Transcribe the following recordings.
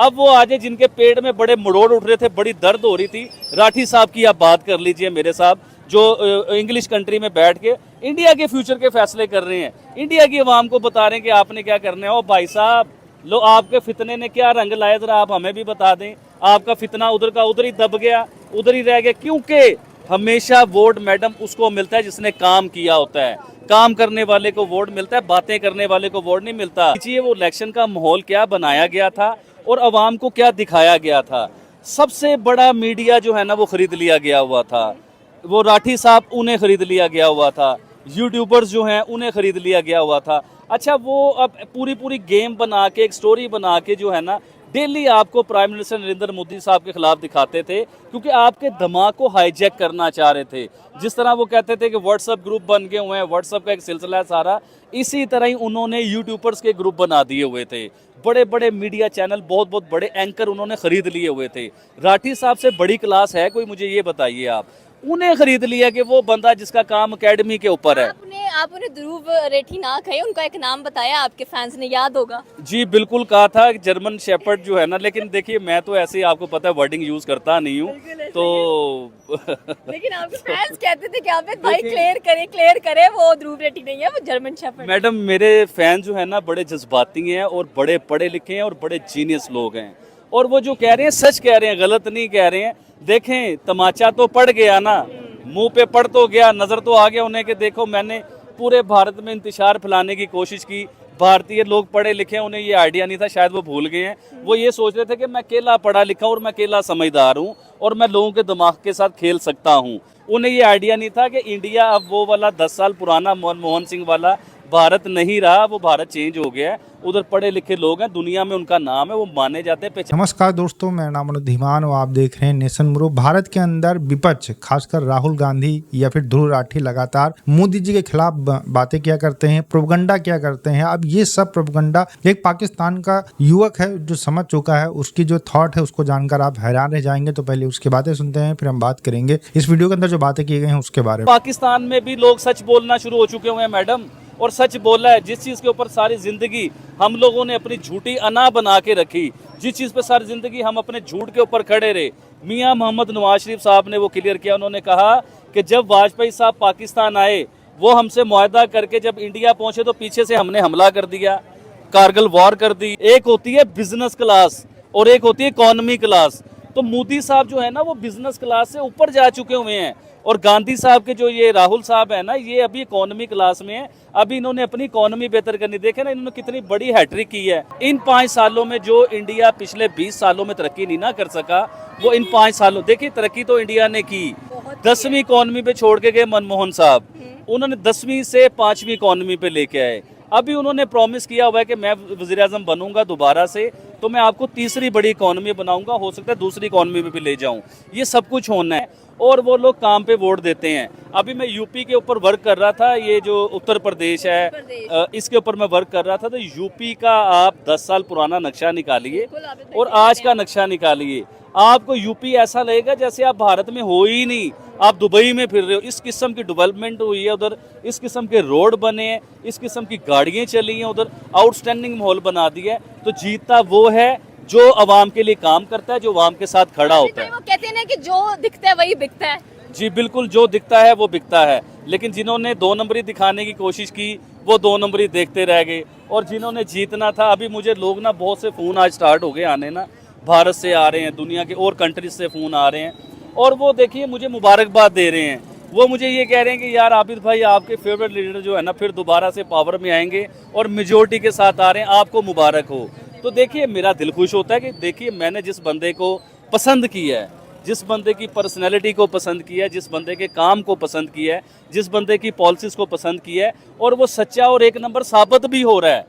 अब वो आगे जिनके पेट में बड़े मरोड़ उठ रहे थे, बड़ी दर्द हो रही थी, राठी साहब की आप बात कर लीजिए मेरे साहब, जो इंग्लिश कंट्री में बैठ के इंडिया के फ्यूचर के फैसले कर रहे हैं, इंडिया की आवाम को बता रहे हैं कि आपने क्या करना है। ओ भाई साहब, लो आपके फितने ने क्या रंग लाया, जरा आप हमें भी बता दें। आपका फितना उधर का उधर ही दब गया, उधर ही रह गया, क्योंकि हमेशा वोट मैडम उसको मिलता है जिसने काम किया होता है। काम करने वाले को वोट मिलता है, बातें करने वाले को वोट नहीं मिलता। वो इलेक्शन का माहौल क्या बनाया गया था और अवाम को क्या दिखाया गया था। सबसे बड़ा मीडिया जो है ना वो खरीद लिया गया हुआ था, वो राठी साहब उन्हें खरीद लिया गया हुआ था, यूट्यूबर्स जो हैं उन्हें खरीद लिया गया हुआ था। अच्छा, वो अब पूरी गेम बना के, एक स्टोरी बना के जो है ना डेली आपको प्राइम मिनिस्टर नरेंद्र मोदी साहब के खिलाफ दिखाते थे, क्योंकि आपके दिमाग को हाईजैक करना चाह रहे थे। जिस तरह वो कहते थे कि व्हाट्सएप ग्रुप बन गए हुए हैं, व्हाट्सएप का एक सिलसिला है सारा, इसी तरह ही उन्होंने यूट्यूबर्स के ग्रुप बना दिए हुए थे। बड़े बड़े मीडिया चैनल, बहुत बड़े एंकर उन्होंने खरीद लिए हुए थे। राठी साहब से बड़ी क्लास है कोई, मुझे ये बताइए आप। उन्हें खरीद लिया कि वो बंदा जिसका काम एकेडमी के ऊपर है। आप उन्हें ध्रुव रेठी ना कहे, उनका एक नाम बताया, आपके फैंस ने याद होगा। जी बिल्कुल कहा था, जर्मन शेपर्ड जो है ना, लेकिन देखिए मैं तो ऐसे ही आपको पता है वर्डिंग यूज करता नहीं हूँ तो लेकिन आपके फैंस कहते थे कि आप भाई क्लियर करे वो ध्रुव रेठी नहीं है, वो जर्मन शेपर्ड। मैडम मेरे फैन जो है ना बड़े जज्बाती हैं और बड़े पढ़े लिखे हैं और बड़े जीनियस लोग हैं, और वो जो कह रहे हैं सच कह रहे हैं, गलत नहीं कह रहे हैं। देखें, तमाचा तो पड़ गया ना, मुंह पे पड़ तो गया, नजर तो आ गया उन्हें कि देखो मैंने पूरे भारत में इंतशार फैलाने की कोशिश की। भारतीय लोग पढ़े लिखे हैं, उन्हें ये आइडिया नहीं था, शायद वो भूल गए हैं। वो ये सोच रहे थे कि मैं अकेला पढ़ा लिखा हूँ और मैं अकेला समझदार हूँ और मैं लोगों के दिमाग के साथ खेल सकता हूँ। उन्हें ये आइडिया नहीं था कि इंडिया अब वो वाला 10 साल पुराना मनमोहन सिंह वाला भारत नहीं रहा, वो भारत चेंज हो गया है। उधर पढ़े लिखे लोग हैं, दुनिया में उनका नाम है, वो माने जाते हैं। नमस्कार दोस्तों, मेरा नाम अनुज धीमान और आप देख रहे हैं नेशन ब्रो। भारत के अंदर विपक्ष, खासकर राहुल गांधी या फिर ध्रुव राठी लगातार मोदी जी के खिलाफ बातें क्या करते हैं, प्रोपगंडा क्या करते हैं। अब ये सब प्रोपगंडा एक पाकिस्तान का युवक है जो समझ चुका है, उसकी जो थॉट है उसको जानकर आप हैरान रह जाएंगे। तो पहले उसकी बातें सुनते हैं, फिर हम बात करेंगे इस वीडियो के अंदर जो बातें की गई हैं उसके बारे में। पाकिस्तान में भी लोग सच बोलना शुरू हो चुके हुए हैं मैडम, और सच बोला है। जिस चीज़ के ऊपर सारी ज़िंदगी हम लोगों ने अपनी झूठी अना बना के रखी, जिस चीज़ पे सारी ज़िंदगी हम अपने झूठ के ऊपर खड़े रहे, मियां मोहम्मद नवाज शरीफ साहब ने वो क्लियर किया। उन्होंने कहा कि जब वाजपेयी साहब पाकिस्तान आए, वो हमसे मुआहदा करके जब इंडिया पहुंचे तो पीछे से हमने हमला कर दिया, कारगिल वॉर कर दी। एक होती है बिजनेस क्लास और एक होती है इकोनॉमी क्लास। तो मोदी साहब जो है ना वो बिजनेस क्लास से ऊपर जा चुके हुए हैं, और गांधी साहब के जो ये राहुल साहब है ना, ये अभी इकोनॉमी क्लास में है। अभी इन्होंने अपनी इकोनॉमी बेहतर करनी, देखे ना इन्होंने कितनी बड़ी हैट्रिक की है। इन 5 सालों में जो इंडिया पिछले 20 सालों में तरक्की नहीं ना कर सका, वो इन 5 सालों, देखिए तरक्की तो इंडिया ने की। 10वीं इकोनॉमी पे छोड़ के गए मनमोहन साहब, उन्होंने 10वीं से 5वीं इकोनॉमी पे लेके आए। अभी उन्होंने प्रॉमिस किया हुआ है कि मैं वज़ीर आज़म बनूंगा दोबारा से तो मैं आपको तीसरी बड़ी इकोनॉमी बनाऊंगा, हो सकता है दूसरी इकोनॉमी में भी ले जाऊं। ये सब कुछ होना है, और वो लोग काम पे वोट देते हैं। अभी मैं यूपी के ऊपर वर्क कर रहा था, ये जो उत्तर प्रदेश है इसके ऊपर मैं वर्क कर रहा था। तो यूपी का आप 10 साल पुराना नक्शा निकालिए और आज का नक्शा निकालिए, आपको यूपी ऐसा लगेगा जैसे आप भारत में हो ही नहीं, आप दुबई में फिर रहे हो। इस किस्म की डेवलपमेंट हुई है उधर, इस किस्म के रोड बने हैं, इस किस्म की गाड़ियाँ चली हैं उधर, आउटस्टैंडिंग माहौल बना दिया है। तो जीतता वो है जो अवाम के लिए काम करता है, जो अवाम के साथ खड़ा होता है। वो कहते हैं ना कि जो दिखता है वही बिकता है। जी बिल्कुल, जो दिखता है वो बिकता है, लेकिन जिन्होंने 2 नंबरी दिखाने की कोशिश की वो 2 नंबरी देखते रह गए। और जिन्होंने जीतना था, अभी मुझे लोग ना बहुत से फ़ोन आज स्टार्ट हो गए आने ना, भारत से आ रहे हैं, दुनिया के और कंट्रीज से फ़ोन आ रहे हैं, और वो देखिए मुझे मुबारकबाद दे रहे हैं। वो मुझे ये कह रहे हैं कि यार आबिद भाई, आपके फेवरेट लीडर जो है ना फिर दोबारा से पावर में आएंगे और मेजोरिटी के साथ आ रहे हैं, आपको मुबारक हो। तो देखिए मेरा दिल खुश होता है कि देखिए मैंने जिस बंदे को पसंद किया है, जिस बंदे की पर्सनैलिटी को पसंद किया है, जिस बंदे के काम को पसंद किया है, जिस बंदे की पॉलिसीज़ को पसंद किया है, और वो सच्चा और एक नंबर साबित भी हो रहा है।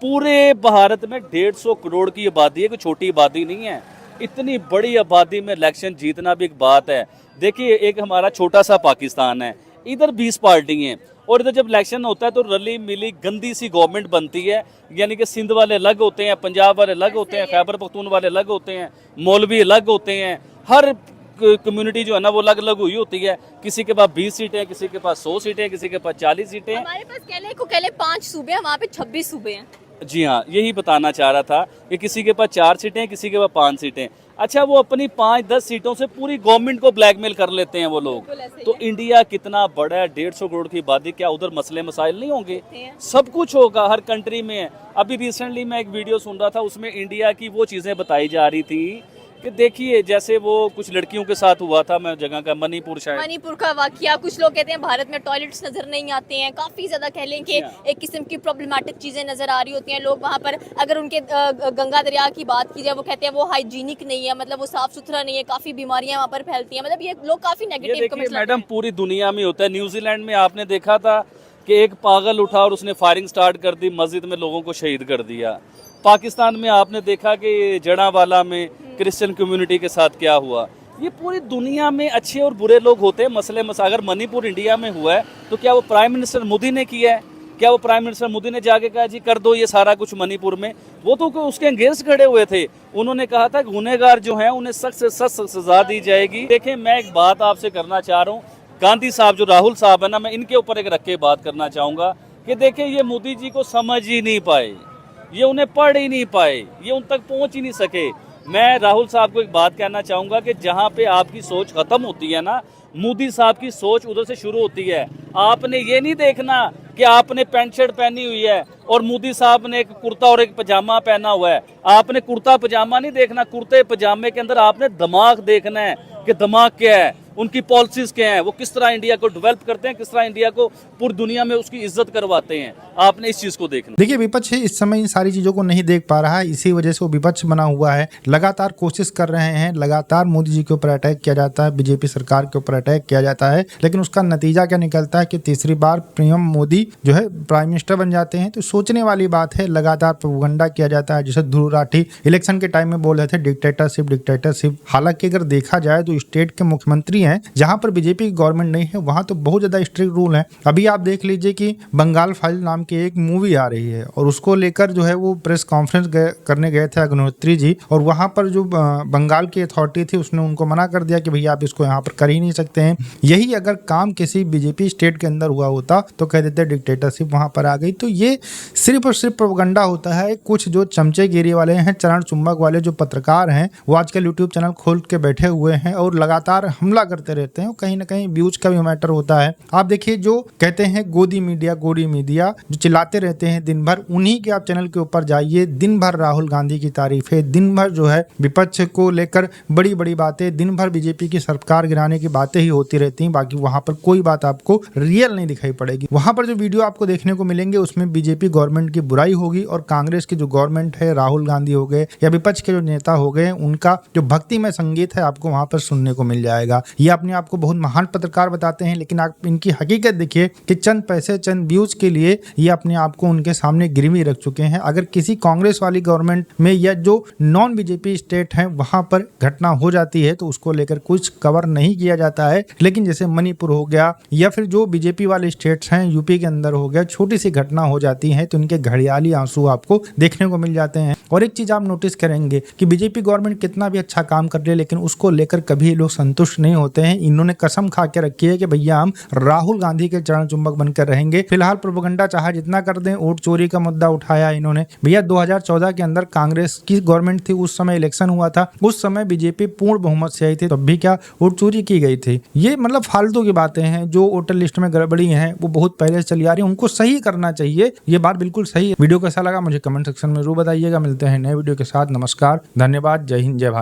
पूरे भारत में 150 करोड़ की आबादी है, कोई छोटी आबादी नहीं है। इतनी बड़ी आबादी में इलेक्शन जीतना भी एक बात है। देखिए एक हमारा छोटा सा पाकिस्तान है, इधर 20 पार्टी हैं, और इधर जब इलेक्शन होता है तो रली मिली गंदी सी गवर्नमेंट बनती है। यानी कि सिंध वाले अलग होते हैं, पंजाब वाले अलग होते हैं, खैबर पख्तून वाले अलग होते हैं, मौलवी अलग होते हैं, हर कम्युनिटी जो है ना वो अलग अलग हुई होती है। किसी के पास 20 सीटें, किसी के पास 100 सीटें, किसी के पास 40 सीटें। हमारे पास कहले 5 सूबे हैं, वहाँ पे 26 सूबे हैं। जी हाँ, यही बताना चाह रहा था कि किसी के पास 4 सीटें, किसी के पास 5 सीटें। अच्छा, वो अपनी 5-10 सीटों से पूरी गवर्नमेंट को ब्लैकमेल कर लेते हैं वो लोग। बिल्कुल ऐसे ही तो है। इंडिया कितना बड़ा है, 150 करोड़ की आबादी, क्या उधर मसले मसाइल नहीं होंगे? सब कुछ होगा, हर कंट्री में है। अभी रिसेंटली मैं एक वीडियो सुन रहा था, उसमें इंडिया की वो चीज़ें बताई जा रही थी कि देखिए जैसे वो कुछ लड़कियों के साथ हुआ था, मैं जगह का मणिपुर शायद, मणिपुर का वाकया, कुछ लोग कहते हैं भारत में टॉयलेट्स नजर नहीं आते हैं, काफी ज्यादा कह लें कि एक किस्म की प्रॉब्लमेटिक चीजें नजर आ रही होती हैं। लोग वहाँ पर अगर उनके गंगा दरिया की बात की जाए, वो कहते हैं वो हाइजीनिक नहीं है, मतलब वो साफ सुथरा नहीं है, काफी बीमारियां वहाँ पर फैलती हैं। मतलब ये लोग काफी ये नेगेटिव देखिए कमेंट्स मैडम, पूरी दुनिया में होता है। न्यूजीलैंड में आपने देखा था कि एक पागल उठा और उसने फायरिंग स्टार्ट कर दी, मस्जिद में लोगों को शहीद कर दिया। पाकिस्तान में आपने देखा कि जड़ावाला में क्रिश्चियन कम्युनिटी के साथ क्या हुआ। ये पूरी दुनिया में अच्छे और बुरे लोग होते हैं, मसले अगर मणिपुर इंडिया में हुआ है तो क्या वो प्राइम मिनिस्टर मोदी ने किया है? क्या वो प्राइम मिनिस्टर मोदी ने जाके कहा जी कर दो ये सारा कुछ मणिपुर में? वो तो उसके अगेंस्ट खड़े हुए थे। उन्होंने कहा था गुनहगार जो हैं उन्हें सख्त से सख्त सजा दी जाएगी। देखें, मैं एक बात आपसे करना चाह रहा हूँ, गांधी साहब जो राहुल साहब है ना, मैं इनके ऊपर एक रख के बात करना चाहूँगा कि देखें ये मोदी जी को समझ ही नहीं पाए, ये उन्हें पढ़ ही नहीं पाए, ये उन तक पहुंच ही नहीं सके। मैं राहुल साहब को एक बात कहना चाहूँगा कि जहाँ पे आपकी सोच ख़त्म होती है ना, मोदी साहब की सोच उधर से शुरू होती है। आपने ये नहीं देखना कि आपने पैंट शर्ट पहनी हुई है और मोदी साहब ने एक कुर्ता और एक पजामा पहना हुआ है। आपने कुर्ता पजामा नहीं देखना, कुर्ते पजामे के अंदर आपने दिमाग देखना है कि दिमाग क्या है, उनकी पॉलिसीज क्या हैं, वो किस तरह इंडिया को डेवलप करते हैं, किस तरह इंडिया को पूरी दुनिया में उसकी इज्जत करवाते हैं। आपने इस चीज़ को देखना। देखिए, विपक्ष इस समय इन सारी चीज़ों को नहीं देख पा रहा है, इसी वजह से वो विपक्ष बना हुआ है। लगातार कोशिश कर रहे हैं, लगातार मोदी जी के ऊपर अटैक किया जाता है, बीजेपी सरकार के ऊपर अटैक किया जाता है, लेकिन उसका नतीजा क्या निकलता है कि तीसरी बार पीएम मोदी जो है प्राइम मिनिस्टर बन जाते हैं। तो सोचने वाली बात है, लगातार प्रोपगंडा किया जाता है। जैसे ध्रुव राठी इलेक्शन के टाइम में बोल रहे थे डिक्टेटरशिप डिक्टेटरशिप। हालांकि अगर देखा जाए तो स्टेट के मुख्यमंत्री हैं जहां पर बीजेपी की गवर्नमेंट नहीं है, वहां तो बहुत ज्यादा स्ट्रिक्ट रूल है। अभी आप देख लीजिए कि बंगाल फाइल नाम की एक मूवी आ रही है और उसको लेकर जो है वो प्रेस कॉन्फ्रेंस करने गए थे अग्निहोत्री जी, और वहां पर जो बंगाल की अथॉरिटी थी उसने उनको मना कर दिया कि भैया आप इसको यहाँ पर कर ही नहीं सकते हैं। यही अगर काम किसी बीजेपी स्टेट के अंदर हुआ होता तो कह देते डिक्टेटरशिप वहां पर आ गई। तो ये सिर्फ और सिर्फ प्रोपगंडा होता है। कुछ जो चमचेगिरी वाले हैं, चरण चुंबक वाले जो पत्रकार हैं, वो आजकल यूट्यूब चैनल खोल के बैठे हुए हैं और लगातार हमला करते रहते हैं। कहीं ना कहीं व्यूज का भी मैटर होता है। आप देखिए, जो कहते हैं गोदी मीडिया जो चिल्लाते रहते हैं दिन भर, उन्हीं के आप चैनल के ऊपर जाइए, दिन भर राहुल गांधी की तारीफें, दिन भर जो है विपक्ष को लेकर बड़ी बड़ी बातें, दिन भर बीजेपी की सरकार गिराने की बातें ही होती रहती हैं। बाकी वहां पर कोई बात आपको रियल नहीं दिखाई पड़ेगी। वहां पर जो वीडियो आपको देखने को मिलेंगे उसमें बीजेपी गवर्नमेंट की बुराई होगी और कांग्रेस की जो गवर्नमेंट है, राहुल गांधी हो गए या विपक्ष के जो नेता हो गए, उनका जो भक्तिमय संगीत है आपको वहां पर सुनने को मिल जाएगा। ये अपने आप को बहुत महान पत्रकार बताते हैं, लेकिन आप इनकी हकीकत देखिए कि चंद पैसे, चंद व्यूज के लिए ये अपने आप को उनके सामने गिरवी रख चुके हैं। अगर किसी कांग्रेस वाली गवर्नमेंट में या जो नॉन बीजेपी स्टेट है वहां पर घटना हो जाती है तो उसको लेकर कुछ कवर नहीं किया जाता है, लेकिन जैसे मणिपुर हो गया या फिर जो बीजेपी वाले स्टेट्स हैं, यूपी के अंदर हो गया, छोटी सी घटना हो जाती है तो इनके घड़ियाली आंसू आपको देखने को मिल जाते हैं। और एक चीज आप नोटिस करेंगे कि बीजेपी गवर्नमेंट कितना भी अच्छा काम कर ले, लेकिन उसको लेकर कभी लोग संतुष्ट नहीं होते हैं। इन्होंने कसम खा के रखी है कि भैया हम राहुल गांधी के चरण चुंबक बनकर रहेंगे। फिलहाल प्रोपगंडा चाहे जितना कर दें, वोट चोरी का मुद्दा उठाया इन्होंने। भैया 2014 के अंदर कांग्रेस की गवर्नमेंट थी, उस समय इलेक्शन हुआ था, उस समय बीजेपी पूर्ण बहुमत से आई थी, तब भी क्या वोट चोरी की गई थी। ये मतलब फालतू की बातें हैं। जो वोटर लिस्ट में गड़बड़ी है वो बहुत पहले से चली आ रही है, उनको सही करना चाहिए। ये बात बिल्कुल सही है। वीडियो कैसा लगा मुझे कमेंट सेक्शन में जरूर बताइएगा। मिलते हैं नए वीडियो के साथ। नमस्कार, धन्यवाद, जय हिंद, जय भारत।